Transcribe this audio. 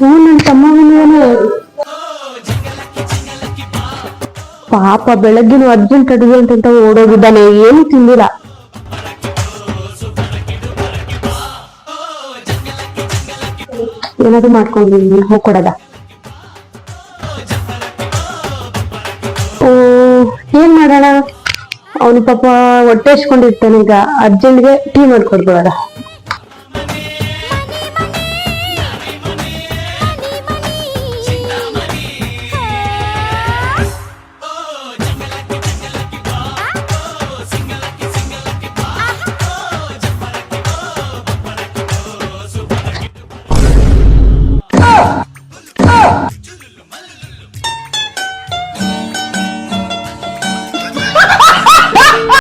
ಹ್ಞೂ ನನ್ನ ತಮ್ಮವನೇನು ಪಾಪ ಬೆಳಗ್ಗಿನ ಅರ್ಜೆಂಟ್ ಅರ್ಜೆಂಟ್ ಅಂತ ಓಡೋಗಿದ್ದಾನೆ, ಏನು ತಿಂದಿಲ್ಲ. ಏನಾದ್ರು ಮಾಡ್ಕೊಂಡಿದ್ದೀನಿ ಹೋಗ್ಕೊಡದ. ಓ, ಏನ್ ಮಾಡೋಣ, ಅವನು ಪಾಪ ಹೊಟ್ಟೆ ಹಚ್ಕೊಂಡಿರ್ತಾನೆ. ಈಗ ಅರ್ಜೆಂಟ್ಗೆ ಟೀ ಮಾಡ್ಕೊಡ್ಬೋದಲ್ಲ.